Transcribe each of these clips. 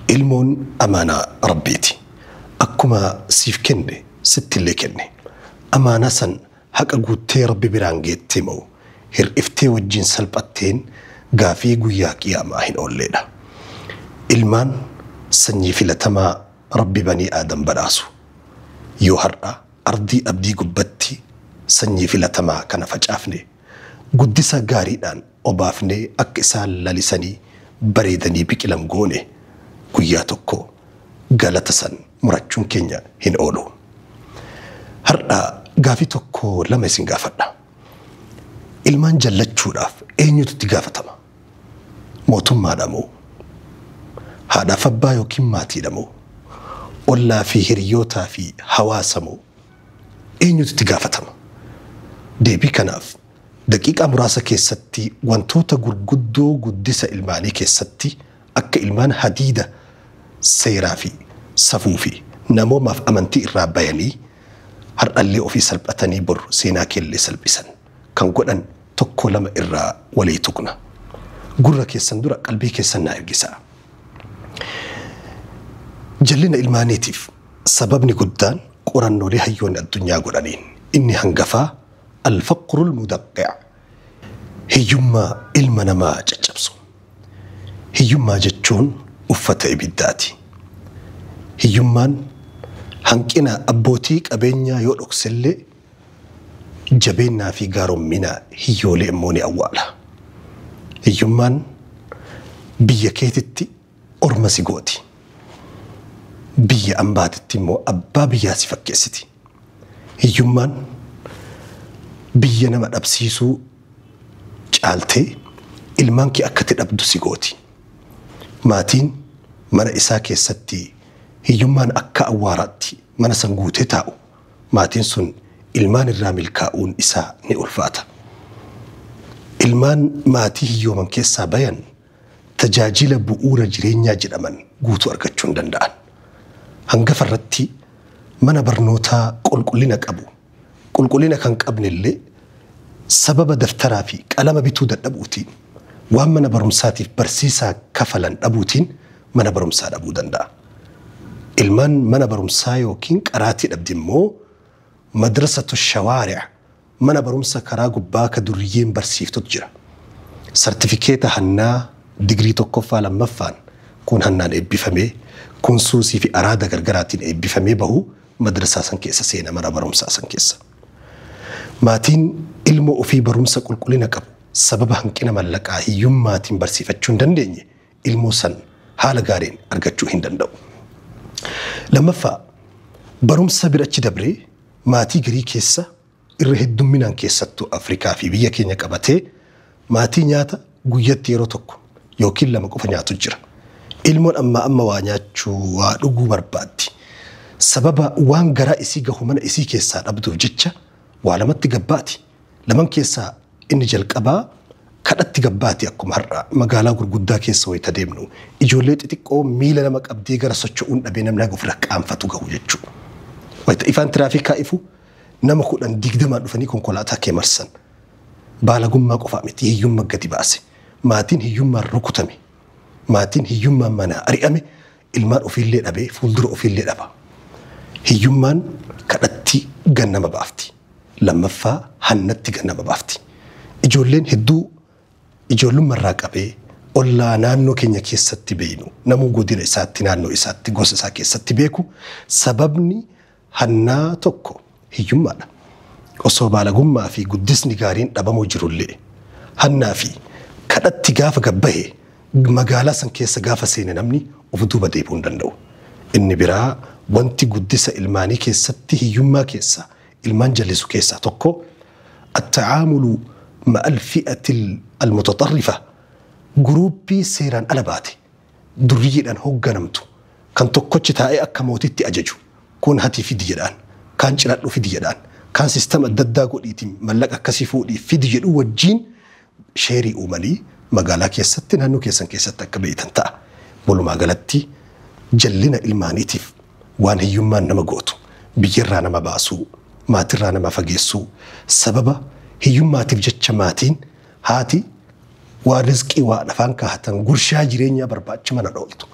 ilmoon amaanaa rabbiiti. Akkuma siif kenne sittillee kenne. Amaanaa san haqa guuttee rabbi biraan geettee moo hir'iftee wajjin salphatteen gaafii guyyaa qiyaamaa hin oolleedha. Ilmaan sanyii filatamaa rabbi banii aadam badhaasu. Yoo har'a ardii abdii gubbatti sanyii filatamaa kana facaafne guddisa gaariidhaan obaafnee akka isaan lalisanii bareedanii biqilan goone guyyaa tokko galata san murachuun keenya hin oolu. Har'a gaafii tokko lama isin gaafadha. Ilmaan jallachuudhaaf eenyutu itti gaafatama? Mootummaadha moo? Haadhaaf abbaa yookiin maatiidha moo? Ollaa fi hiriyootaa fi hawaasa moo? Eenyutu itti gaafatama? Deebii kanaaf daqiiqaa muraasa keessatti wantoota gurguddoo guddisa ilmaanii keessatti akka ilmaan hadiida seeraa fi safuu fi namoomaaf amantii irraa bayanii har'allee ofii salphatanii bor seenaa keellee salphisan kan godhan tokko lama irraa walii tuqna. Gurra keessan dura qalbii keessan naa ergisaa. Jallina ilmaaniitiif sababni guddaan qorannoolee hayyoonni addunyaa godhaniin inni hangafaa alfaqrul mudaqqi'a. Hiyyummaa ilma namaa caccabsu. Hiyyummaa jechuun uffata ibiddaati. Hiyyummaan hanqina abbootii qabeenyaa yoo dhoksellee jabeennaa fi gaaromminaa hiyyoolee immoo ni awwaala. Hiyyummaan biyya keetitti orma si gooti. Biyya ambaatitti immoo abbaa biyyaa si fakkeessiti. Hiyyummaan biyya nama dhabsiisuu caaltee ilmaan kee akkati dhabdu si gooti. Maatiin mana isaa keessatti hiyyummaan akka awwaaraatti mana san guutee taa'u. Maatiin sun ilmaan irraa milkaa'uun isaa ni ulfaata. Ilmaan maatii hiyyooman keessaa bayan tajaajila bu'uura jireenyaa jedhaman guutuu argachuu hin danda'an. Hangafa irratti mana barnootaa qulqullina qabu. Qulqullina kan qabnellee sababa daftaraa fi qalama bituu dadhabuutiin waan mana barumsaatiif barsiisaa kafalan dhabuutiin mana barumsaa dhabuu danda'a. Ilmaan mana barumsaa yookiin qaraatii dhabdi immoo madrasatu shawaari'a mana barumsa karaa gubbaa ka duriyyeen barsiiftutu jira. Sartifikeeta hannaa digirii tokkoffaa lammaffaan kun hannaan eebbifamee kun suusii fi araada gargaraatiin eebbifamee bahu madrasaa san keessa seena mana barumsaa san keessa. Maatiin ilmoo ofii barumsa qulqullina qabu sababa hanqina mallaqaa hiyyummaatiin barsiifachuu hin dandeenye ilmoo san haala gaariin argachuu hin danda'u. Lammaffaa barumsa birachi dabree maatii garii keessa irra heddumminaan keessattuu Afrikaa fi biyya keenya qabatee maatii nyaata guyyatti yeroo tokko yookiin lama qofa nyaatu jira. Ilmoon amma waa nyaachuu waa dhuguu barbaaddi. Sababa waan garaa isii gahu mana isii keessaa dhabduuf jecha waa lamatti gabbaati. Laman keessaa inni jalqabaa kadhatti gabbaati akkuma har'a magaalaa gurguddaa keessa wayita deemnu ijoollee xixiqqoo miila nama qabdee gara socho'uun dhabee namni haga ofirra qaanfatu gahu jechuudha. Wayita ifaan tiraafikaa ifu nama 10-20 dhufanii konkolaataa kee marsan. Baalagummaa qofaa miti hiyyummaa gadi baase. Maatiin hiyyummaan rukutame. Maatiin hiyyummaan mana ari'ame ilmaan ofiillee dhabee fuuldura ofiillee dhaba. Hiyyummaan kadhatti gannama baafti. Lammaffaa hannatti gannama baafti. Ijoolleen hedduu ijoollummarraa qabee ollaa naannoo keenya keessatti beeynu namuu godina isaatti naannoo isaatti gosa isaa keessatti beeku sababni hannaa tokko hiyyummaadha. Osoo baalagummaa fi guddisni gaariin dhabamuu jirullee hannaa fi kadhatti gaafa gabbahee magaalaa san keessa gaafa seene namni of duuba deebi'uu hin danda'u. Inni biraa wanti guddisa ilmaanii keessatti hiyyummaa keessa ilmaan jallisu keessaa tokko at-ta'aamulu ma'al fi'atil al-mutatarrifa guruuppii seeraan ala baate duriyyiidhaan hoogganamtu kan tokkochi taa'ee akka mootitti ajaju kun hatii fidi jedhaan kaan ciradhu fidi jedhaan kaan sistema adda addaa godhiitiin mallaqa akkasii fuudhii fidi jedhu wajjiin sheerii uumanii magaalaa keessatti naannoo keessan keessatti akka beeytan ta'a. Walumaa galatti jallina ilmaaniitiif waan hiyyummaan nama gootu biyyarraa nama baasuu maatirraa nama fageessuu sababa hiyyummaatiif jecha maatiin haati waa rizqii waa afaan kaahatan gurshaa jireenyaa barbaacha mana dhooltu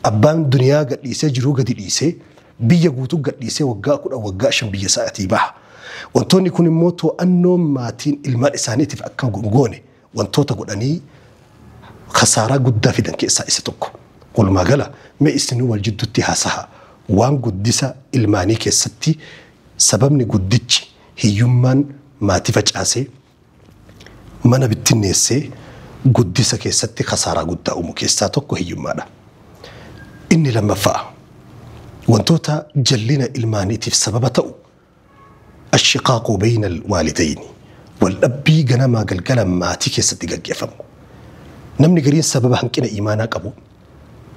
abbaan duniyaa gadhiisee jiruu gadi dhiisee biyya guutuu gadhiisee waggaa 10 waggaa 5 biyya isaatii baha. Wantoonni kun immoo to'annoo maatiin ilmaan isaaniitiif akka goone wantoota godhanii khasaaraa guddaa fidan keessaa isa tokko. Walumaa gala mee isinuu wal jidduutti haasa'a waan guddisa ilmaanii keessatti sababni guddichi hiyyummaan maatii facaasee mana bittinneessee guddisa keessatti khasaaraa guddaa uumu keessaa tokko hiyyummaadha. Inni lammaffaa wantoota jallina ilmaaniitiif sababa ta'u الشقاق بين الوالدين والأبي جنما قلقلا ماتي كيست دقيقة نمني قرين سبب هنكنا إيمانا قبو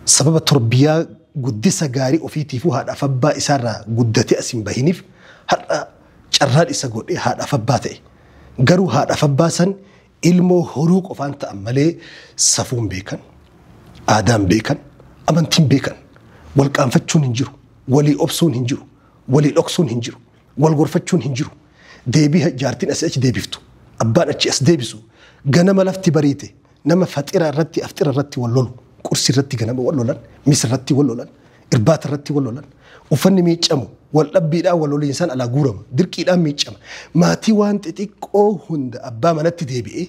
سبب التربية قدسة قاري وفي تيفوها الأفبا إسارة قدتي أسم بهنف هذا شرال إساقول إيه هذا أفباتي قروا هذا أفباسا إلمو هروق وفان تأملي صفون بيكن آدم بيكن أمانتين بيكن والكانفتشون هنجرو ولي أبسون هنجرو ولي الأقسون هنجرو والغرفتشون هنجرو ديبيها جارتين أسأج ديبفتو أبان أتش أس ديبسو غنما لفتي بريتي نما فاتيرا الرتي أفتيرا الرتي واللولو كرسي الرتي غنما واللولان ميس الرتي واللولان إربات الرتي واللولان وفني ميتشامو والأبي لا واللولي إنسان على غورم دركي لا ميتشام ما تي وانت تيكو هند أبا منتي ديبي إيه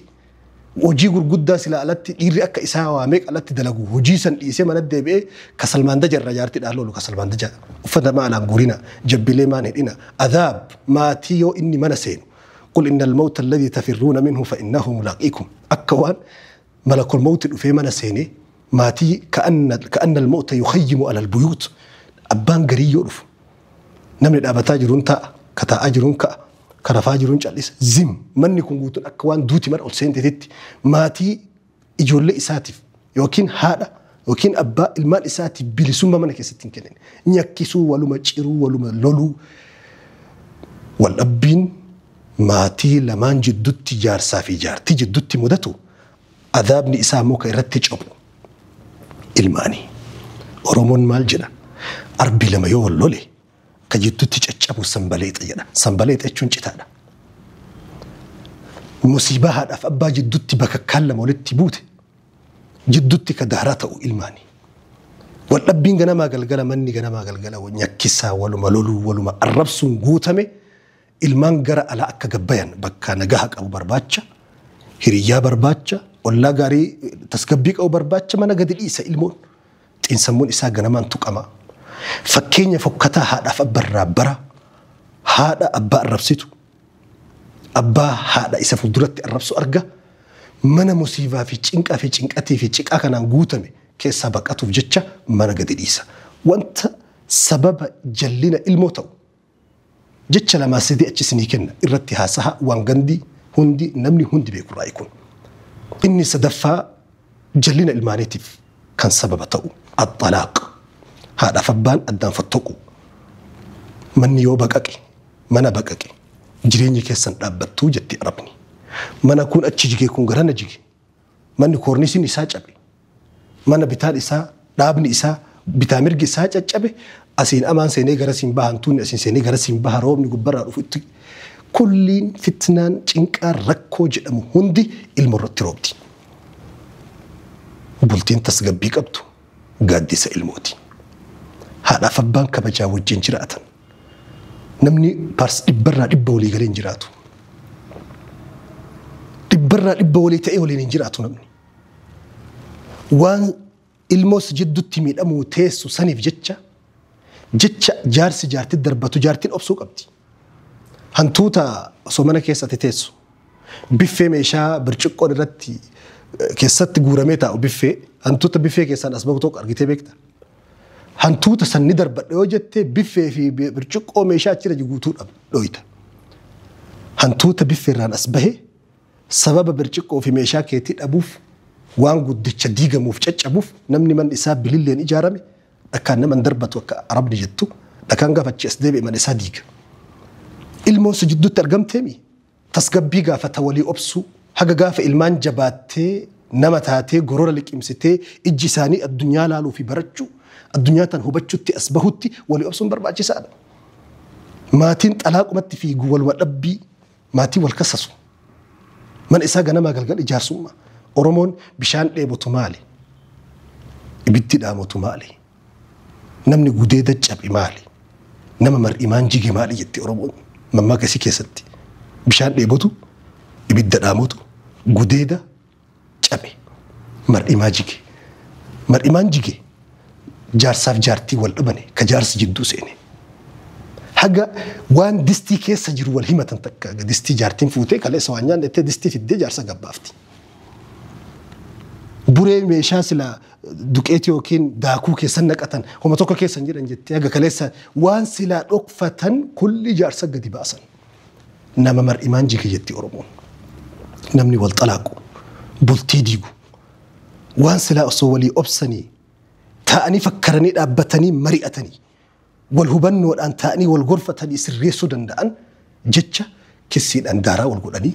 وجي غرغدا سلا التي يري اكا اساوا ميك التي دلغو وجيسن ديسه من دبي كسلمان دجر جارتي دالو كسلمان دجر فدا ما على غورينا جبلي ما ندينا عذاب ما تيو اني منسين قل ان الموت الذي تفرون منه فانه ملاقيكم اكوان ملك الموت في منسيني ما تي كان الموت يخيم على البيوت ابان غريو دف نمن دابتا جرونتا كتا اجرونكا كرفاجرون جالس زم من يكون قوتون أكوان دوتي مر ألسين تدتي ماتي يجول إساتف يوكين هذا يوكين أباء المال إساتف بلسوم ما نكستين كنن نيكسو ولو ما تشيرو ولو ما لولو والأبين ماتي لمان جدوتي جار سافي جار تي جدوتي مدتو عذابني إسامو كيرتج أبو الماني ورمون مال جنا أربي لما يول لولي كجدوتي تجابو سنبليت أجنا سنبليت أجون جتانا مصيبة هذا فأبا جدوتي بككلم ولدتي بوته جدوتي كدهراته إلماني والأبين جنا ما قلقلا مني جنا ما قلقلا ونيكسا ولو ملولو ولو ما الربسون قوتمي إلمان جرى على أكا جبيان بكا نجاهك أو برباتشا هريا برباتشا ولا جاري تسكبيك أو برباتشا ما نقدر إيسا إلمون تنسمون إيسا جنا ما انتك أما فكيني فكتا هذا فأبا الرابرة هذا أبا الربسيتو أبا هذا إسا فدرت الربسو أرقى منا مصيبة في تشنكا في تشنكاتي في تشنكا كان نقوتمي كي سابقاتو في جتشا منا قد إيسا وانت سبب جلنا الموتو جتشا لما سيدي أتشسني كنا إرتها سها وانغندي هندي نمني هندي بيكون رأيكم إني سدفا جلنا المانيتيف كان سبب تو الطلاق هذا فبان أدان فتوكو من يو بقاكي منا بقاكي جريني كيسان دابتو جتي أربني منا كون أتشيجي كون غرانا جيجي من كورنيسي نساء جابي منا بتال إساء دابني إساء بتامرغي إساء جابي أسين أمان سيني غرسين باهان توني أسين سيني غرسين باها روبني قبرا رفوتي كلين فتنان چنكا ركو جدامو هندي المرات روبتي بولتين تسقبيك أبتو قادسة الموتي هذا فبان كبجا وجين جراتا نمني بارس إبرا إبا ولي غلين جراتو إبرا إبا ولي تأي ولي نجراتو نمني وان الموس جدو تيمين أمو تيسو سنف جتشا جارسي جارتي درباتو جارتي الأبسو قبتي هنتوتا صومانا كيسا تيسو بفي ميشا برشقو نراتي كيسات قورميتا أو بفي هنتوتا بفي كيسان أسبقتوك أرغيتي بيكتا هنتوتا سن دربات يوجدتي بفي في برشقو ميشا تيرا جيقوتون لويتا هنتوتا بفي ران أسبهي سبب برشقو في ميشا كيتي أبوف وان قدتش ديغا موفجج أبوف نمني من إساب بليلين إجارمي لكان نمن دربات وكا عربني جدتو لكان قافتش أسديبي من إسا ديغا الموس جدو ترقم تيمي تسقبي قافة تولي أبسو حقا قافة إلمان جباتي نمتاتي قرورة لك إمسيتي إجساني الدنيا لالو في برجو الدنيا تنهبتشو تي أسبهوتي ولي أبسو برباجي سادة ماتين تلاقو ماتي في قوال والأبي ماتي والكسسو من إساقا نما قلقل إجار سوما أرمون بشان ليبو تمالي إبتدامو تمالي namni gudeeda cab'i maali nama mar'imaan jige maali jetti Oromoon mammaaksa isii keessatti bishaan dheebotu ibidda dhaamotu gudeeda cab'e mar'imaa jige mar'imaan jige jaarsaaf jaartii wal dhabane ka jaarsi jidduu seene haga waan distii keessa jiru wal himatan takka distii jaartiin fuutee kaleessa waan nyaan itti distii fiddee jaarsa gabbaafti buree meeshaa sila duqeetii yookiin daakuu keessan naqatan homa tokko keessan jedhan jettee haga kaleessa waan sila dhokfatan kulli jaarsa gadi baasan nama mar'imaan jige jetti Oromoon namni wal xalaaqu bultii diigu waan sila osoo walii obsanii ta'anii fakkaranii dhaabbatanii mari'atanii wal hubannoodhaan ta'anii wal gorfatanii sirreessuu danda'an jecha kissiidhaan daaraa wal godhanii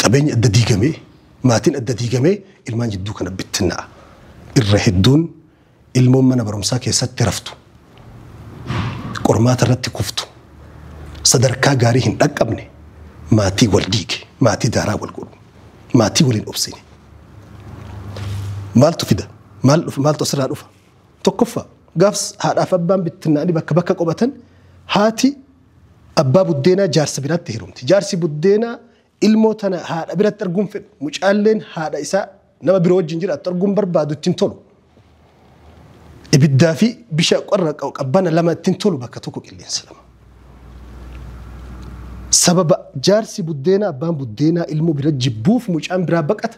qabeenya adda diigamee maatiin adda diigamee ilmaan jidduu kana bittinna'a irra hedduun ilmoon mana barumsaa keessatti raftu qormaata irratti kuftu sadarkaa gaarii hin dhaqqabne maatii wal diige maatii daaraa wal godhu maatii waliin obsine maaltu fida maaltu asirraa dhufa tokkoffaa gaafs haadhaaf abbaan bittinnaa'anii bakka bakka qobatan haati abbaa buddeenaa jaarsa biraatti hirumti jaarsi buddeenaa ilmoo tana haadha biratti arguun fedhu mucaalleen haadha isaa nama biroo wajjin jiraattu arguun barbaadu ittiin tolu ibiddaa fi bishaan qorra qabbana lama ittiin tolu bakka tokko qilleensa lama sababa jaarsi buddeenaa abbaan buddeenaa ilmoo bira jibbuuf mucaan biraa baqata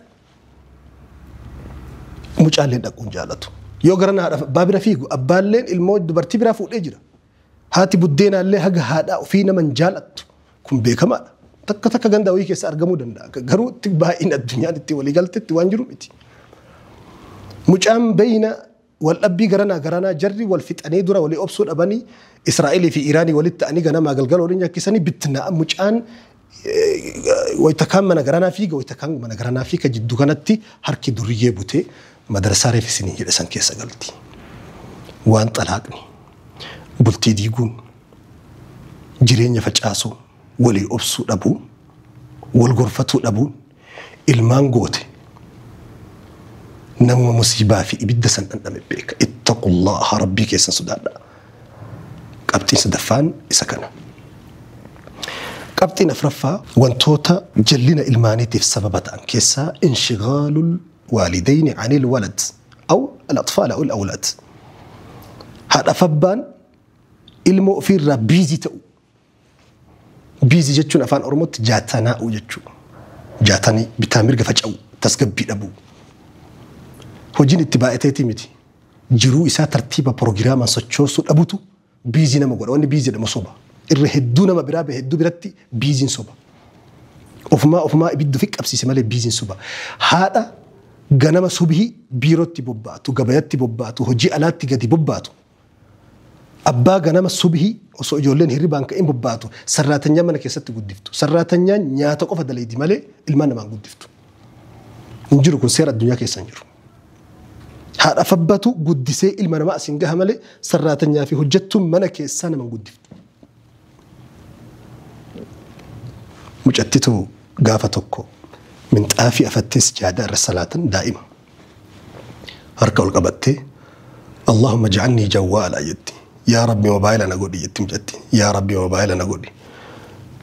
mucaalleen dhaquun jaalatu yoo garana haadha abbaa bira fiigu abbaalleen ilmoo dubartii biraa fuudhee jira haati buddeenaallee haga haadhaa ofii naman jaalattu kun beekamaadha takka takka ganda wayii keessa argamuu danda'a garuu itti baay'ina addunyaan itti walii galtetti waan jiru miti mucaan bayna wal dhabbii garanaa jarri wal fixanii dura walii obsuu dhabanii Israa'elii fi Iraanii walitti ta'anii ganamaa galgala waliin nyakkisanii bittinaa mucaan wayita kaan mana garanaa fiiga wayita kaan mana garanaa fiiga jidduu kanatti harki duriyyee butee madarsaa reeffisinii jedhe san keessa galti waan xalaaqni bultii diiguun jireenya facaasuu walii obsuu dhabuu wal gorfatuu dhabuun ilmaan goote nama musiibaa fi ibidda san dhandhame beeka ittaqullaha rabbii keessan sodaadha qabxiin sadaffaan isa kana qabxiin afraffaa wantoota jallina ilmaaniitiif sababa ta'an keessaa inshigaalul والدين عن الولد أو الأطفال أو الأولاد هذا فبان المؤفر بيزي تأو بيزي جتشون أفان أرموت جاتنا أو جتشو جاتني بتامير قفج أو تسقب بيدبو هجين اتباع تيتيمتي جرو إسا ترتيب بروغراما سوتشوسو أبوتو بيزي نمقول واني بيزي نمصوبة الرهدو نما برابه هدو براتي بيزي نصوبة أفما إبدو فيك أبسيسي مالي بيزي نصوبة هذا ganama subhi biirootti bobbaatu gabayatti bobbaatu hojii alaatti gadi bobbaatu abbaa ganama subhi osoo ijoolleen hirribaan ka'in bobbaatu sarraatanyaa mana keessatti guddiftu sarraatanyaan nyaata qofa daleedi malee ilmaan namaan guddiftu hin jiru kun seera addunyaa keessa hin jiru haadha fabbatu guddisee ilma namaa asin gaha malee sarraatanyaa fi hojjettuun mana keessaa namaan guddiftu mucattitu gaafa tokko من طافي أفتس جادة رسالة دائمة هركا والقبتي اللهم اجعلني جوالا يدي يا ربي موبايلنا قولي يتم جدي يا ربي موبايلنا قولي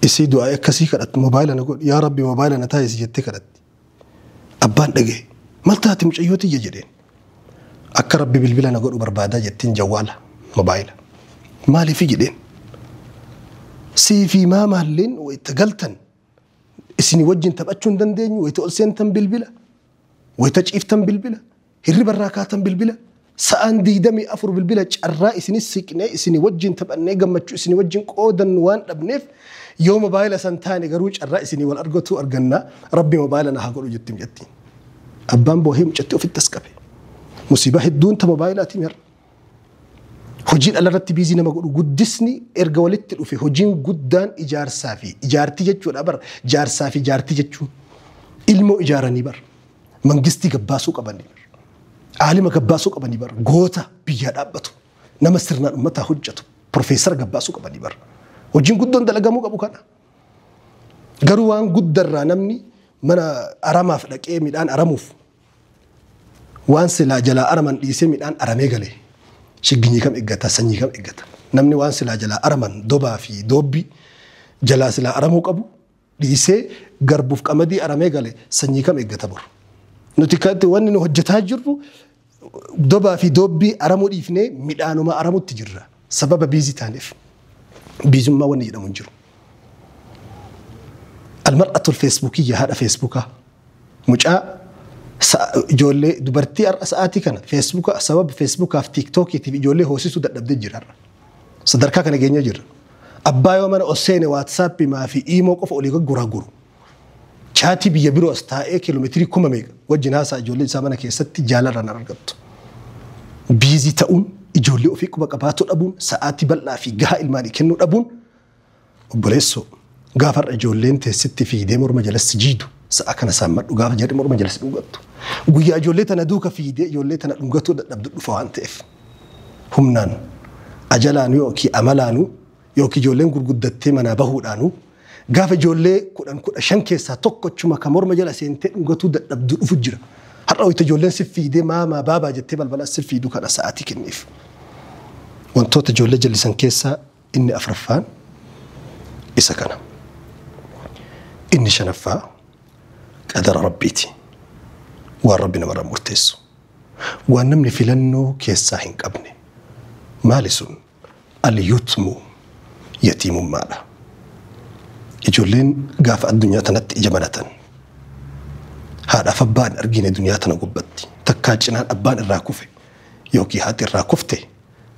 يسيدو آية كسي كرت موبايلنا قولي يا ربي موبايلنا تايس جدي كرت أبان دقي مالتاتي مش أيوتي يجرين أكا ربي بالبلنا قولي بربادا جدين جوالا موبايلا مالي في جدين سي في ما مالين ويتقلتن اسني وجن تبأتشون دندين ويتقلسين تم بالبلا ويتجئف تم بالبلا هرب الراكات تم بالبلا سأن دي دمي أفر بالبلا الرأي اسني السكنة اسني وجن تبأني قمتشو اسني وجن قودن وان أبنف يوم موبايل سنتاني قروج الرأي اسني والأرقوتو أرقنا ربي موبايلنا هاقولو جتم جتين أبان بوهيم جتو في التسكبي مصيبة الدون تموبايلاتي مر هجين على رتب بيزينا ما قولوا قدسني إرجولت وفي هجين قدان إيجار سافي إيجارتي جتشون أبر جار سافي جارتي جتشون ilmoo ijaaranii bar mangistii gabbaasuu qabanii bar aalima gabbaasuu qabanii bar goota biyya dhaabbatu nama sirnaan ummata hojjetu profeesar gabbaasuu qabanii bar hojiin guddoon dalagamuu qabu kana garuu waan guddarraa namni mana aramaaf dhaqee midhaan aramuuf waan silaa jalaa araman dhiisee midhaan aramee galee shigginyi kam eeggata sanyii kam eeggata namni waan silaa jalaa araman dobaa fi doobbii jalaa silaa aramuu qabu dhiisee garbuuf qamadii aramee gale sanyii kam eeggata bor nuti kanatti wanni nu hojjetaa jirru dobaa fi doobbii aramuu dhiifnee midhaanuma aramutti jirra sababa biizii taaneef biizummaa wanni jedhamu hin jiru. Almar'atul feesbuukii haadha feesbuukaa mucaa ijoollee dubartii har'a sa'aatii kana feesbuuka sababa feesbuukaaf tiiktookiitiif ijoollee hoosisuu dadhabdee jira sadarkaa kana geenye jirra. Abbaa yoo mana osseene waatsaappii maa fi iimoo qofa olii gagguraa guru chaatii biyya biroo as taa'ee kiiloomeetirii 1000 wajjin haasaa ijoollee isaa mana keessatti jaalarraan argattu. Biizii ta'uun ijoollee ofii quba qabaatu dhabuun sa'aatii bal'aa fi gahaa ilmaanii kennuu dhabuun obboleessoo gaafa ijoolleen teessitti fiidee morma jalatti jiidu sa'a kana saammadhu gaafa jedhe morma jalatti dhugattu. Guyyaa ijoollee tana duuka fiidee ijoollee tana dhugatuu dadhabdu dhufa waan ta'eef humnaan ajalaan yookiin amalaanuu yookiin ijoolleen gurguddattee manaa bahuudhaanuu gaafa ijoollee 15 keessaa tokkochuma kan morma jala seentee dhugatuu dadhabdu dhufu jira. Har'a wayita ijoolleen si fiidee maamaa baabaa jettee balbala si fiiduu kana sa'aatii kenniif. Wantoota ijoollee jallisan keessaa inni afraffaan isa kana. Inni shanaffaa qadara rabbiiti. Waan rabbi namarraa murteessu. Waan namni filannoo keessaa hin qabne. Maali sun? Al-yutmu yatiimummaadha. Ijoolleen gaafa addunyaa tanatti ija banatan. Haadhaaf abbaan argine duniyaa tana gubbatti. Takkaa cinaan abbaan irraa kufe yookiin haati irraa kufte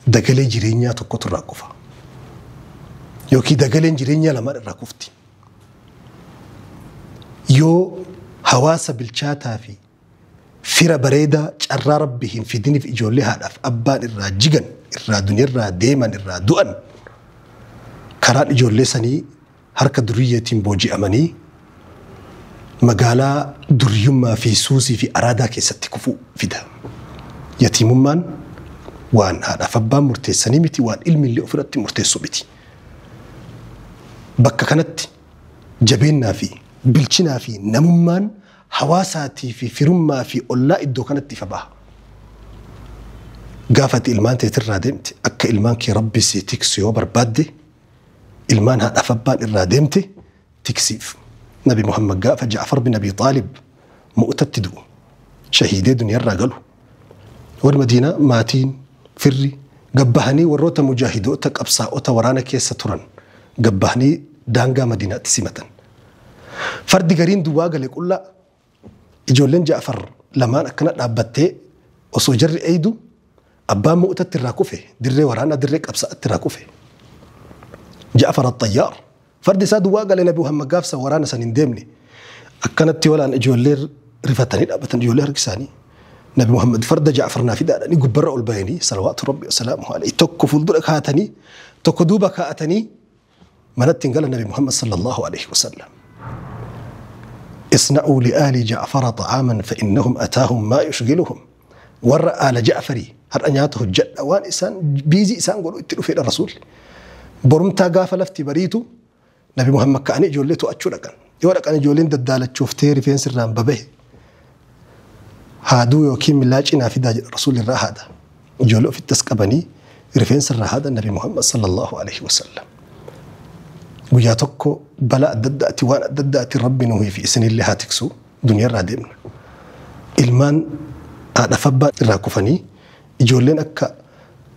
dagalee jireenyaa tokkotu irraa kufa. Yookiin dagaleen jireenyaa lamaan irraa kufti. Yoo hawaasa bilchaataa fi fira bareedaa carraa rabbi hin fidiniif ijoollee haadhaaf abbaan irraa jigan irraa duniyarraa deeman irraa du'an karaan ijoollee sanii harka duriyyeetiin booji'amanii magaalaa duriyummaa fi suusii fi araadaa keessatti kufuu fida. Yatiimummaan waan haadhaaf abbaan murteessanii miti waan ilmi illee ofirratti murteessu miti. Bakka kanatti jabeennaa fi bilchinaa fi namummaan hawaasaatii fi firummaa fi ollaa iddoo kanatti ifa baha. Gaafati ilmaan teetirraa deemte akka ilmaan kee rabbi si tiksu yoo barbaadde ilmaan haadhaaf abbaan irraa deemte tiksiif. Nabi Muhammad gaafa Ja'far bin Abi Xaalib mu'tatti du'u shahiidee duniyarraa galu. Warri Madiinaa maatiin firri gabbahanii warroota mujaahidoota qabsaa'ota waraana keessa turan gabbahanii daangaa Madiinaatti simatan. Fardi gariin duwwaa gale qullaa ijoolleen Ja'far lamaan akkana dhaabbattee osoo jarri eeydu abbaan mu'tatti irraa kufe dirree waraanaa dirree qabsaa'atti irraa kufe. Ja'far at-Tayyaar fardi isaa duwwaa gale Nabi Muhammad gaafsa waraana san hin deemne akkanatti walaan ijoollee rifatanii dhaabbatan ijoollee harkisaanii Nabi Muhammad farda Ja'far naa fidaadhanii gubbarra ol bahanii salawaatu rabbi wasalaamuhu alayhi tokko fuuldura kaa'atanii tokko duuba kaa'atanii manatti hin gala Nabi Muhammad sallallahu alayhi wasallam. اصنعوا لآل جعفر طعاما فإنهم أتاهم ما يشغلهم ورأى آل جعفري هر أنياته الجد وان إسان بيزي إسان قولوا اتلوا في الرسول برمتا قافة لفتي بريتو نبي محمد كأني جوليتو أتشو لكن يورك أنا جولين ددالة شوفتيري فين سران ببه هادو يوكيم ملاجئنا في داج الرسول الرا هذا جولو في التسكبني رفين سر هذا النبي محمد صلى الله عليه وسلم وياتوكو بلا دداتي وانا دداتي ربي نوهي في سن اللي هاتكسو دنيا رادمنا المان هذا فبا راكفني يجولين اكا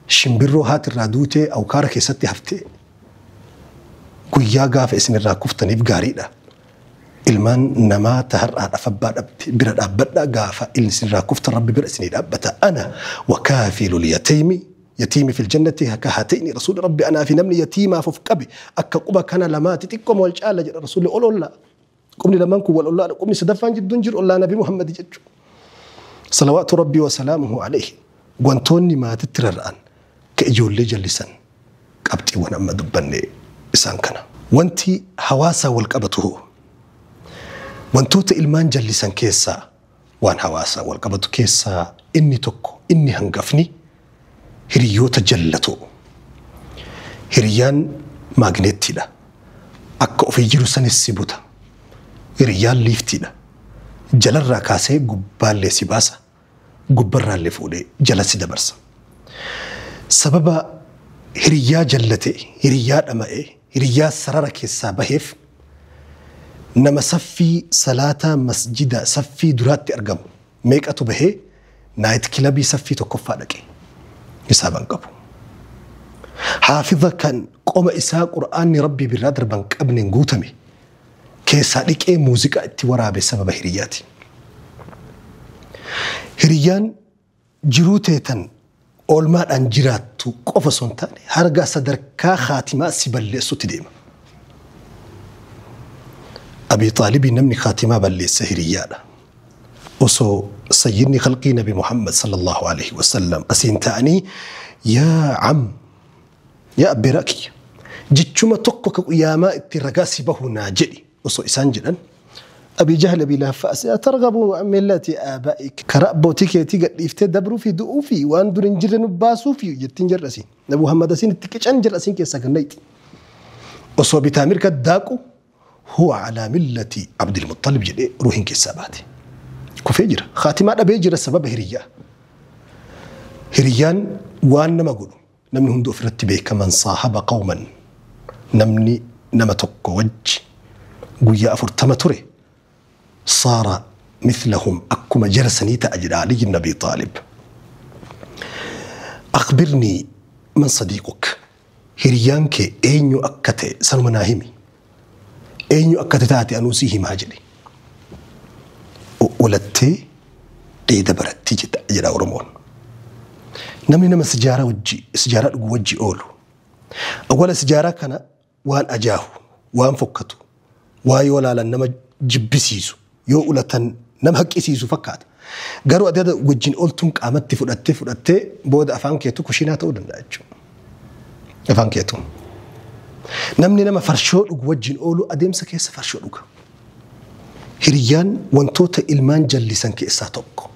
شمبرو هات الرادوتي او كاركي ستي هفتي كويا غاف اسن الراكفتني بغاريدا المان نما تهر هذا فبا دبتي برد ابدا غافا السن راكفت ربي برسني دبتا انا وكافل اليتيم يتيمي في الجنة هكهاتين رسول ربي أنا في نمني يتيما ففكبي أكا قبا كان لما تتكم والجعال رسول أولو الله قمني لمنكو والله قمني سدفان جدون جر الله نبي محمد جدو صلوات ربي وسلامه عليه وانتوني ما تترران كأجول لي جلسان قبتي وانا ما دبني إسان كان وانتي حواسا والقبطه وانتوت إلمان جلسان كيسا وان حواسا والقبطه كيسا إني تكو إني هنقفني هريوتا جلتو هريان ماغنيتي لا أكو في جيروسان السيبوتا هريان ليفتي لا جلال راكاسي قبال لي سيباسا قبال رالي فولي جلسي دبرسا سبب هريا جلته هريا أمائه هريا سرر كيسا بهيف نما سفي صلاة مسجد سفي درات أرقم ميك أتو بهي نايت كلابي سفي تكفى لك حسابا قبو حافظة كان قوم إساء قرآن ربي بالرادر بانك ابن نقوتمي كيسا لك اي موسيقى اتورا بسبب هرياتي هريان جروتيتن أولمات أنجراتو قوفا سنتاني هرقا صدركا خاتمة سيبالي ستديم أبي طالب نمني خاتمة بالي سهريانا وصو سيدني خلقي نبي محمد صلى الله عليه وسلم أسينتاني يا عم يا أبي رأكي جتشما تقوك قياما اترقاسي به ناجلي وصو إسان جدا أبي جهل بلا فأس ترغبوا عن ملة آبائك كرأبوتك يتيقى يفتدبروا في دؤوفي وأندر انجر نباسوا في يتنجر أسين نبو محمد أسين اتكيش أنجر أسين كيسا قنيت وصو بتامير كداكو هو على ملة عبد المطلب جدي روحين كيساباتي كفجر خاتمات بيجر السبب هريان وان ما قولوا نمني هندو فرت بيك من صاحب قوما نمني نمتك وج قويا أفرتمتري صار مثلهم أكما جرسني تأجر علي النبي طالب أخبرني من صديقك هريانك أينيو أكتي سنمناهمي أينيو أكتي تاتي أنوسيه ماجلي ولدتي ديدا برتي جت أجر أورمون نمني نما سجارة وجي أولو أولا سجارة كان وان أجاهو وان فكتو وايولا لنما جبسيسو يو أولتن نم هك إسيسو فكات قالوا أدادا وجين أولتنك أمت فلأتي بود أفان كيتو كشينات أولن داجو أفان كيتو نمني نما فرشول وجين أولو أديم سكيس فرشول هريان وانتوتا إلمان جلسان كيسا توقو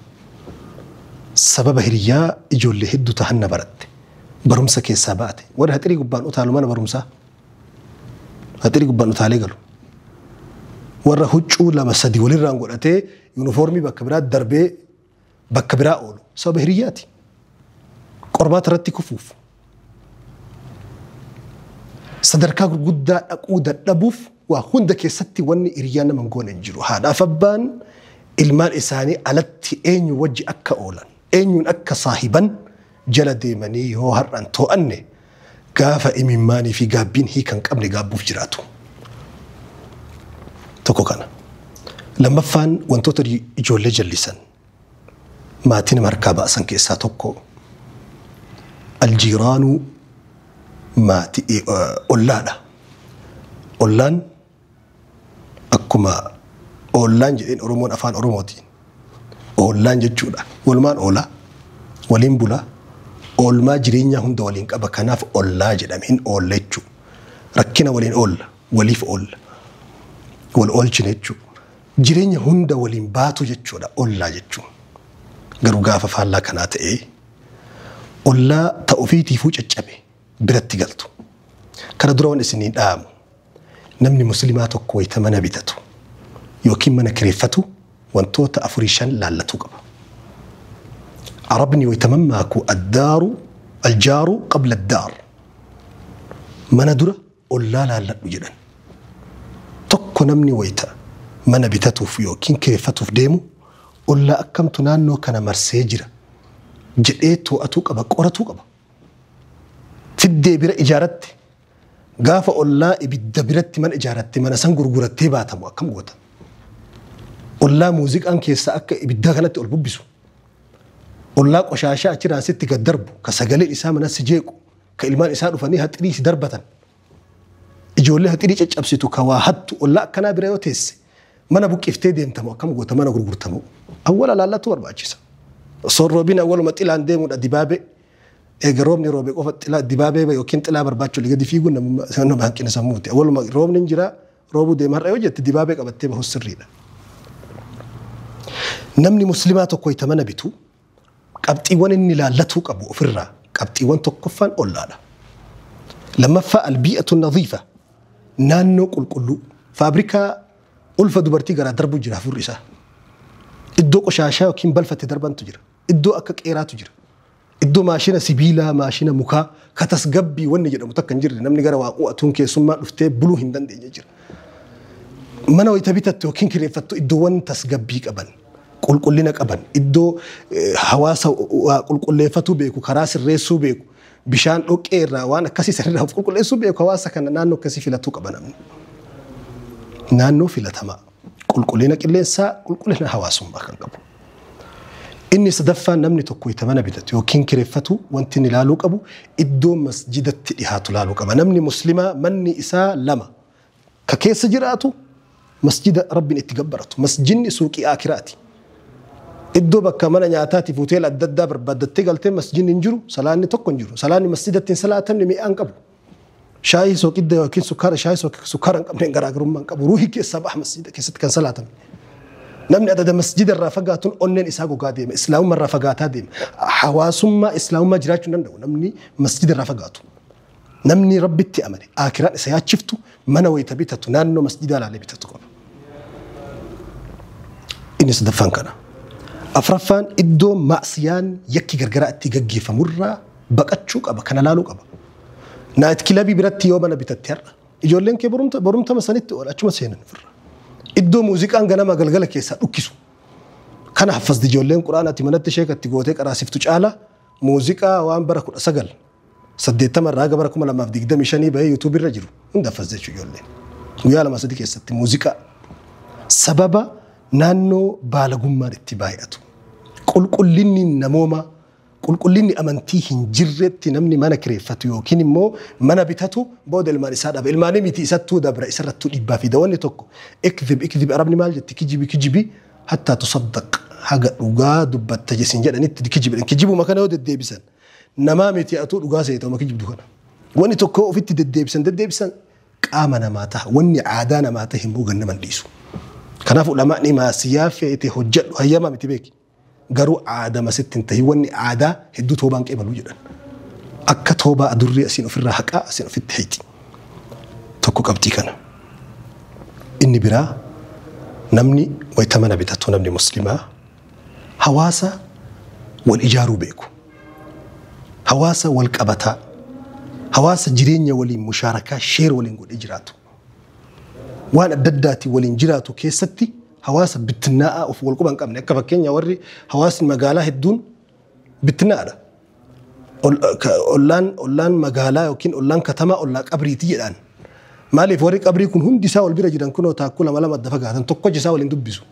سبب هريا إجولي هدو تهنا برد برمسا كيسا باتي ولا هتري قبان أتالو مانا برمسا هتري قبان أتالي قالو ورا هجو لما سدي ولي رانقول أتي يونيفورمي بكبرات دربي بكبرات أولو سبب هرياتي قربات رتي كفوف صدركا قد أقود نبوف وهند كيستي وني إريانا من قول الجرو هذا فبان المال إساني ألتي أين يوجي أكا أولا أين أكا صاحبا جلدي مني هو هران تو أني قافا إميماني في قابين هي كان قبل قابو في جراتو توكو كان لما فان وانتو تري إجول جلسان ما تين مركبا أسان كيسا توكو الجيران ما تي أولانا أولان أكما أولان جدين أرومون أفان أروموتين أولان جدودا ولمان أولا ولين بولا أولما جرينيا هم دولين كأبا كناف أولا جدامين أوليتشو ركنا ولين أولا وليف أولا والأول جنيتشو جرينيا هم دولين باتو جدودا أولا جدو قروا قافا فالا كانت إيه أولا تأوفيتي فوج أجابي براتي قلتو كان درون سنين آمو نمني مسلمات كويت منا بيتتو يوكيم منا كريفتو وانتو تأفريشان لالتو قبا عربني ويتمماكو الجار قبل الدار منا درا ولا لالتو جدا تكو نمني ويتا منا بيتتو في يوكين كريفتو في ديمو ولا أكمتو نانو كان مرسيجرا جئتو أتو قبا قرتو قبا تدي بر إجارتي قافا أولا إبدا برتي من إجارتي من أسان غرغرتي باتمو أكم قوتا أولا موزيك أنكي ساكا إبدا غلطي أولبوبسو أولا قشاشا أتران ستي كدربو كساقالي الإسام ناس جيكو كإلمان إسان وفاني هتريس دربة إجولي هتريس أبسيتو كواهدتو أولا كنا برايو تيسي مانا بوك إفتيدي انتمو أكم قوتا مانا غرغرتمو أولا لا تور باجيسا صور روبين أول ما تيلان ديمو دبابي روبني روبي قفت لا دبابة يمكن تلا برباتشو اللي قد فيه قلنا سنو بحكي نسموه أول ما روب ننجرا روبو دي مرة وجدت دبابة قبته به السرية نمني مسلمات كويت منا بتو قبتي وان إني لا لتوك أبو أفرّا قبتي وان تقفان أولا لا لما فاء البيئة النظيفة نانو كل فابريكا ألفا دبرتي قرا دربو جرا في الرئيسة إدو قشاشا وكين بلفة دربان تجرا إدو أكك إيرا تجرا iddoo maashina sibiilaa maashina mukaa katasgabbii wanni jedhamu takka hin jirre namni gara waaquu atuun keessummaa dhuftee buluu hin dandeenye jira. Mana wayita bitattu yookiin kireeffattu iddoowwan tasgabbii qaban qulqullina qaban iddoo hawaasa qulqulleeffatuu beeku karaa sirreessuu beeku bishaan dhoqqee irraa waan akkasii sirraa qulqulleessuu beeku hawaasa kana naannoo akkasii filatuu qaban namni. Naannoo filatamaa qulqullina qilleensaa qulqullina hawaasummaa kan qabu. Inni sadaffaan namni tokko itti mana bitatu yookiin kireeffatu wanti inni ilaaluu qabu iddoo masjidatti dhihaatu ilaaluu qaba. Namni muslimaa manni isaa lama ka keessa jiraatu masjida rabbiin itti gabbaratu. Masjidni suuqii akiraati. Iddoo bakka mana nyaataatiif hoteela adda addaa barbaaddattee galtee masjidni hin jiru salaanni tokko hin jiru. Salaanni masjidatti hin salaatamne mi'aan qabu. Shaayii soqidda yookiin sukkaara shaayii sukkaara hin qabne garaagarummaa hin qabu. Ruuhii keessaa baha masjida keessatti kan salaatamne. Namni adada masjida irraa fagaatuun onneen isaa gogaa deema. Islaamummaa irraa fagaataa deema. Hawaasummaa islaamummaa jiraachuu hin danda'u. Namni masjida irraa fagaatu. Namni rabbitti amane akiraan isa yaachiftu mana wayita bitatu naannoo masjidaa ilaalee bitatu qaba. Inni sadaffaan kana. Afraffaan iddoo maasiyaan yakki gargaraa itti gaggeeffamurraa baqachuu qaba. Kana ilaaluu qaba. Naayit kilabii biratti yoo mana bitatte har'a. Ijoolleen kee borumta masanitti oola achuma seenan firra. Iddoo muuziqaan ganama galgala keessaa dhukkisu. Kana haffazdi ijoolleen quraanaatti manatti sheekatti gootee qaraasiftu caala muuziqaa waan bara 1980 irraa bara 2025 bahee YouTube irra jiru. Hunda haffazdi jechuu ijoolleen. Guyyaa lama sadii keessatti muuziqaa sababa naannoo baalagummaan itti baay'atu. Qulqullinni namoomaa qulqullinni amantii hin jirretti namni mana kireeffatu yookiin immoo mana bitatu booda ilmaan isaa dhabe. Ilmaanii miti isattuu dabra isarrattuu dhiibbaa fida wanni tokko ikdhib arabni maal jetti kijibi hattaa tusaddaq haga dhugaa dubbatta jesin jedhanitti kijibuma kana yoo deddeebisan namaa miti atuu dhugaa seetama kijibdu kana. Wanni tokko ofitti deddeebisan qaama namaa ta'a wanni aadaa namaa ta'a hin buugan naman dhiisu. Kanaaf ulamaa'ni maasiyaa fe'ete hojjedhu hayyamaa miti beeki. Garuu aadaa masitti hin tahi wanni aadaa hedduu toobaan qeebaluu jedhan. Akka toobaa adurree asiin ofirraa haqaa asiin ofitti hayti. Tokko qabxii kana. Inni biraa namni wayita mana bitatu namni muslimaa hawaasa wal ijaaruu beeku. Hawaasa wal qabataa. Hawaasa jireenya waliin mushaarakaa sheer waliin godhee jiraatu. Waan adda addaati waliin jiraatu keessatti hawaasa bittinnaa'aa of wal quban qabne akka fakkeenya warri hawaasni magaalaa hedduun bittinnaa'aadha. Ollaan magaalaa yookiin ollaan katamaa ollaa qabriiti jedhaan. Maaliif warri qabrii kun hundi isaa wal bira jiran kunoo taakkuu lama adda fagaatan tokkochi isaa waliin dubbisu.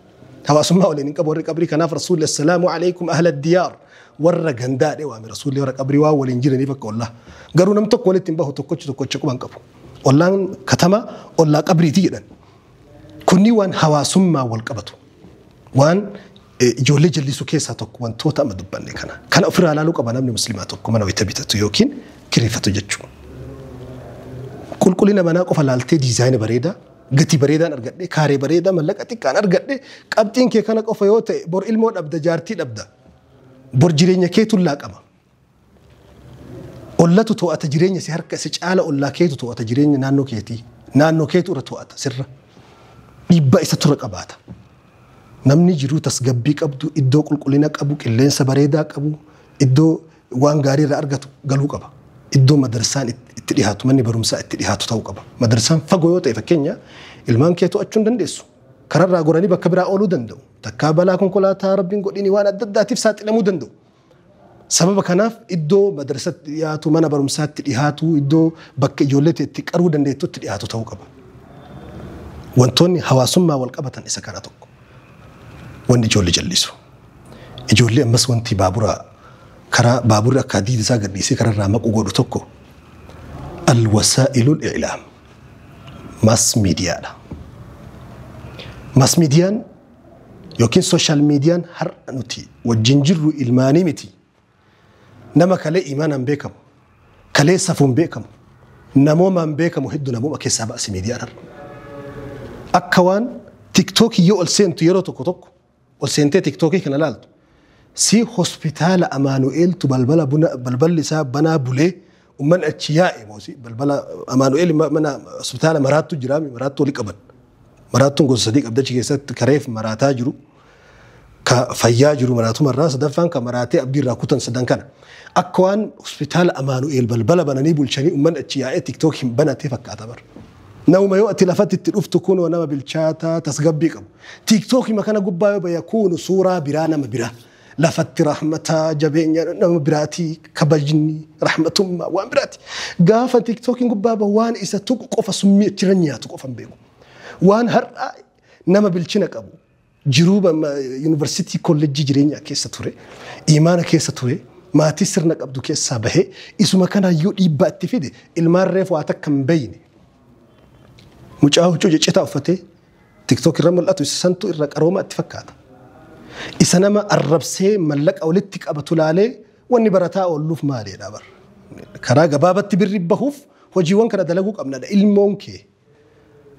Hawaasummaa waliin hin qabu warri qabrii kanaaf rasuulli assalaamu alaikum ahla diyaar warra gandaadhe waame rasuulli warra qabrii waa waliin jiraniif akka ollaa. Garuu nam tokko walitti hin bahu tokkocha quban qabu. Ollaan katamaa ollaa qabriiti jedhan. Kunni waan hawaasummaa wal qabatu. Waan ijoollee jallisuu keessaa tokko wantoota amma dubbanne kana. Kana ofirraa ilaaluu qaba namni muslimaa tokko mana wayita bitatu yookiin kireeffatu jechuudha. Qulqullina manaa qofa laaltee diizaayina bareedaa, gatii bareedaan argadhe, kaaree bareedaa, mallaqa xiqqaan argadhe, qabxiin kee kana qofa yoo ta'e bor ilmoo dhabda, jaartii dhabda. Bor jireenya kee tullaa qaba. Ollatu to'ata jireenya si harka si caala ollaa keetu to'ata jireenya naannoo keetii. Naannoo keetu irra to'ata sirra. Dhiibbaa isa turre qabaata. Namni jiruu tasgabbii qabdu, iddoo qulqullina qabu, qilleensa bareedaa qabu, iddoo waan gaarii irraa argatu galuu qaba. Iddoo madarsaan itti dhihaatu, manni barumsaa itti dhihaatu ta'uu qaba. Madarsaan fagoo yoo ta'e fakkeenya ilmaan kee to'achuu hin dandeessu. Kararraa goranii bakka biraa ooluu danda'u. Takkaa balaa konkolaataa rabbiin godhini waan adda addaatiif saaxilamuu danda'u. Sababa kanaaf iddoo madrasatti dhihaatu, mana barumsaatti dhihaatu, iddoo bakka ijoollee itti qaruu dandeettutti dhihaatu ta'uu qaba. Wantoonni hawaasummaa wal qabatan isa kana tokko. Wanni ijoollee jallisu. Ijoollee ammas wanti karaa baaburri akka adiin isaa gadhiisee kararraa maquu godhu tokko alwasaa'ilul i'laam mass miidiyaadha. Mass miidiyaan yookiin sooshaal miidiyaan har'a nuti wajjin jirru ilmaanii miti. Nama kalee imaanaan beekamu, kalee safuun beekamu, namoomaan beekamu hedduu namooma keessaa baase miidiyaan har'a. Akka waan tiktookii yoo ol seentu yeroo tokko ol seentee tiktookii kana laaltu si hospitaala Amaanu'eeltu balballi isaa banaa bulee umman achi yaa'e moosi balbala Amaanu'eel mana hospitaala maraattu jiraami maraattu wali qaban maraattuun gosa sadii qabdachi keessatti kareef maraataa jiru كفياجر مراتو مرة صدفان كمراتي أبدي راكوتن صدان كان أكوان هوسبيتال أمانوئيل بلبلا بناني بولشاني أمن أتشياء تيك توك هم بناتي فكاتبر نوم يؤتي لفت التلوف تكون ونما بالشاتا تسقبيكم تيك توك ما كان قبا بيكون صورة برانا مبرا لفت رحمة جبين نما براتي كبجني رحمة وان براتي قافا تيك توك قبا وان إذا تقف سمي ترنيا تقف بيكم وان هر نما بالشنك أبو جروبا يونيفرسيتي كوليج جيرينيا كيسة توري إيمانا كيسة توري ما تسرنك أبدو كيسة به إسما كان يؤدي باتفيد المرة واتك بيني مجاو جو جيتا وفتي تيك توك الرمل أتو سنتو إرك أروما اتفكات إسنما الربسي ملك أو لتك أبتولالي واني برتا أولوف مالي دابر كرا قبابة تبري بهوف وجيوان كرا دلقوك أمنا إلمونكي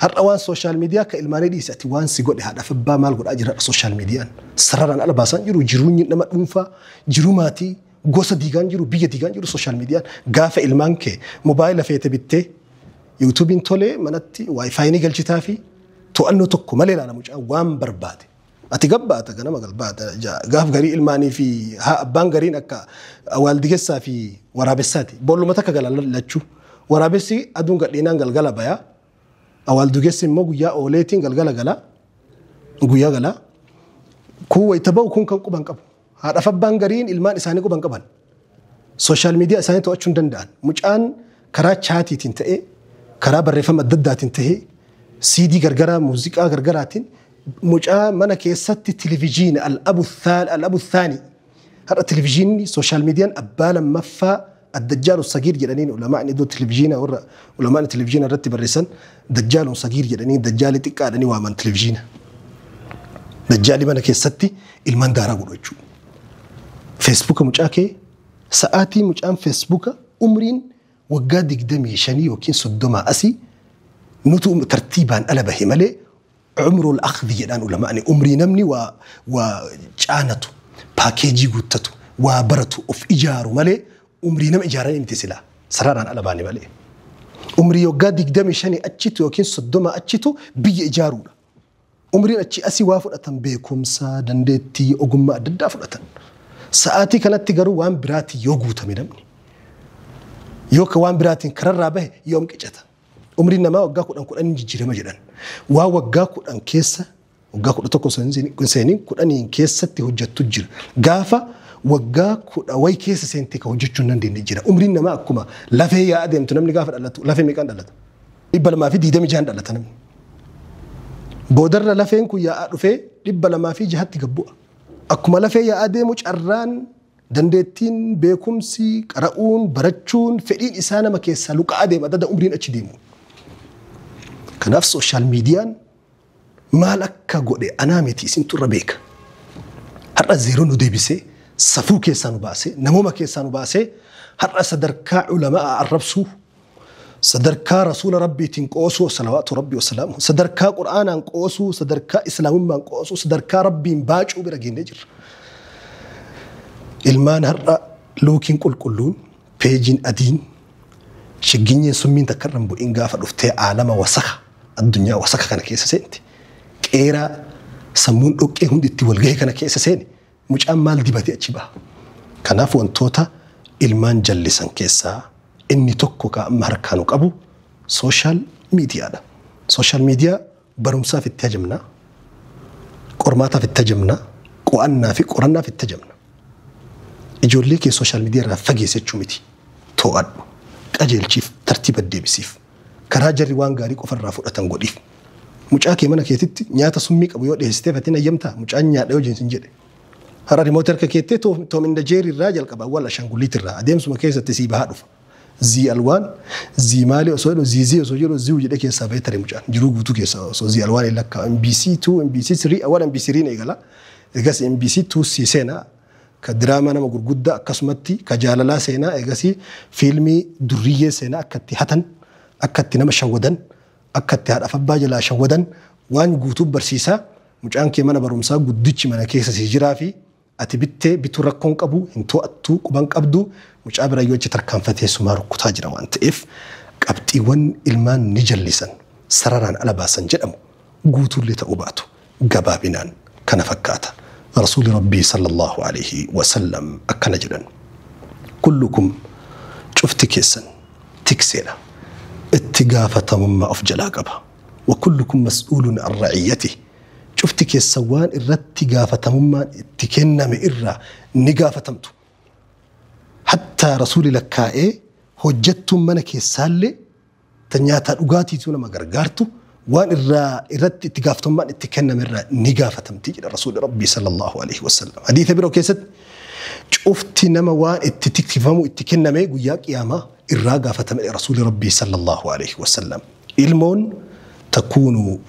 هر أوان سوشيال ميديا كإلماني دي سأتي وان سيقول هذا فبا مال قد أجر السوشيال ميديا سرران على باسان جرو جروني نما أنفا جرو ماتي غوسا ديغان جرو بيجا ديغان جرو سوشيال ميديا غاف إلمانكي موبايل فيت بيتي يوتيوبين تولي منتي واي فاي نيجل جتافي تو أنو تكو مالي أنا مجا وان بربادي أتقبّا أتقنا ما قلبات غاف غري إلماني في ها أبان غرين أكا والديجسا في ورابساتي بقول له متى كقال لاتشو ورابسي أدون قلنا قال بيا أول دوجس مو جيا أوليتين قال جويا قال كوا يتباو كون كم كم هذا فبان غرين إلمان إساني كو بانكبان سوشيال ميديا إساني تو أشون دندان مجان كرا شاتي تنتهي كرا بريفم الددا تنتهي سيدي غرغرة موسيقى غرغراتين مجان منا كيسات التلفزيون الأب الثاني هذا التلفزيون سوشيال ميديا أبالا مفا الدجال الصغير جدانين علماء ندو تلفزيون ورا علماء التلفزيون رتب الرسن دجال صغير جدانين دجال تقادني وامن تلفزيون دجال من كيستي المان دارا غدوچو فيسبوك مجاكي ساعاتي مجان فيسبوك عمرين وغا دغدمي شني وكين صدما اسي نتو ترتيبان على بهمله عمر الاخذ جدان علماء عمري نمني وجانته باكيجي غوتتو وبرتو اوف ايجارو مالي عمري نم إجارة انتسلا سراران على باني بالي عمري يوجد دقدمي شاني أتشتو وكين صدما أتشتو بيجي إجارو عمري أتشي أسي وافد أتن بيكم سا دندتي أقوم أدد أفد أتن ساعتي كانت تجارو وان براتي يوجو تمنمني يوك وان براتي كرر به يوم كجتا عمري نما وجاكو أن كل أني جيرة مجدا ووجاكو أن كيسة وجاكو تكون سنين كل أني كيسة تهجت تجر جافا وجاكو أوي كيس سنتك وجتشون نندي نجرا عمرين ما أكما لا في يا أدم تنام نقافر الله لا في مكان الله إبلا ما في ديدم جهان الله تنام بودر لا في إنكو يا أرفي إبلا ما في جهات تجبوا أكما لا في يا أدم مجران دندتين بيكم سي قرؤون برتشون فإن إنسان ما كيس لوك أدم أدد عمرين أشديمو كنفس السوشيال ميديا ما لك قولي أنا متي سنتو ربيك هذا زيرو ندي بسي سفو كيسانو باسي نموما كيسانو باسي هر صدركا علماء الربسو صدركا رسول ربي تنقوسو صلوات ربي وسلامه صدركا قرآن انقوسو صدركا إسلام ما انقوسو صدركا ربي باجو برقين نجر المان هر لوكين كلون بيجين أدين شجيني سمين تكرم بو إنغافة رفتي عالم وسخ الدنيا وسخ كان كيسا سينتي كيرا سمون اوكي هندي تولغي كان كيسا سيني مش أمال دبادي أجيبها كناف وانتوتا إلمان جلسان كيسا إني توكو كأمهر كانوا أبو سوشيال ميديا ده سوشيال ميديا برمسا في التجمنا قرماتا في التجمنا قوانا في قرنا في التجمنا يجول ليكي سوشيال ميديا رافقي سيتشوميتي توعد أجل شيف ترتيب الدبسيف كراجر روان غاري كفر رافو أتنقليف مش أكي منا كيتت نياتا سميك أبو يودي هستيفتين يمتا مش أن نيات لو جنسين جدي هذا ريموتر كيتة تو من دجيري الراجل كبا ولا شانغوليت الرا أديم سما كيسة تسيب هادف زي ألوان زي مالي أصوله زي أصوله زي وجد كيسة سافيتر مجان جروب بتو كيسة أصو زي ألوان لك MBC 2 MBC 3 أول MBC 3 نيجلا إجاس MBC 2 سيسنا كدراما أنا مقول جدا كسمتي كجاللا سينا إجاسي فيلمي درية سينا أكتي هتن أكتي نما شودن أكتي هذا فباجلا شودن وان جوتوب برسيسا مجان كي منا برمسا جدتش منا كيسة سجرافي أتبتة بتركون كابو إنتو أتو كبان كابدو مش أبرا يوجد تركان فتح سمارو كتاجرا وانت إف كابتي وان إلمان نجلسن سرران على باسن جرمو قوتو اللي تأوباتو قبابنان كان فكاتا رسول ربي صلى الله عليه وسلم أكنجلا كلكم شفت كيسا تكسينا اتقافة مما أفجل قبها وكلكم مسؤول عن رعيته شفت كيسا وان اتقافة مما اتكنا مئرة نقافتمتو حتى رسول لك هجتم من كيسان لي تنياتا أغاتي تونا ما غرغارتو وان إرت اتقافتم من اتكنا مرة نقافتمتي رسول ربي صلى الله عليه وسلم حديث برو كيست شفت نما وان اتتكفمو اتكنا مي قياك ياما إراقافة من رسول ربي صلى الله عليه وسلم علمون تكون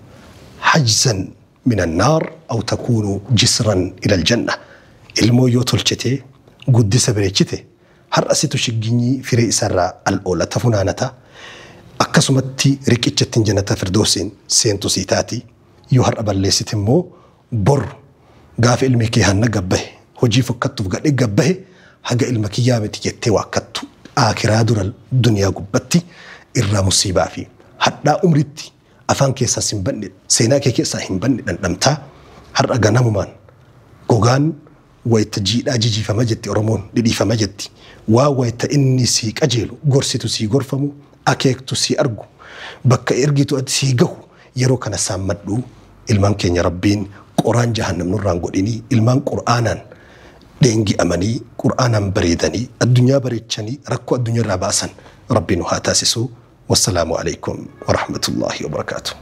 حجزا من النار أو تكون جسرا إلى الجنة علمو يوتلشتي قدس بريشتي هرأسيتو شجيني في رئيس الأولى تفنانتا أكسمتي ركيتشتين جنة فردوسين سينتو سيتاتي يهر أباليسيتمو بر قاف علمكي هانا قبه هجي فكتو فقال قبه حقا علمكي يامتي يتي واكتو آخرا دور الدنيا قبتي إرى مصيبا في حتى أمرتي أفان كيسا سنبني سينا كيسا هنبني نمتا هر أغنممان قوغان ويتجيد أجيجي فمجدتي أرمون لدي فمجدتي ويتا إني سيك أجيلو غرسيتو سي غرفمو أكيكتو سي أرغو بكا إرغيتو أد سي غهو يرو كان سامدو إلمان كين ربين قرآن جهنم نوران قديني إلمان قرآنان دينجي أماني قرآنان بريداني الدنيا بريدشاني ركو الدنيا راباسا ربي نها تاسسو والسلام عليكم ورحمة الله وبركاته.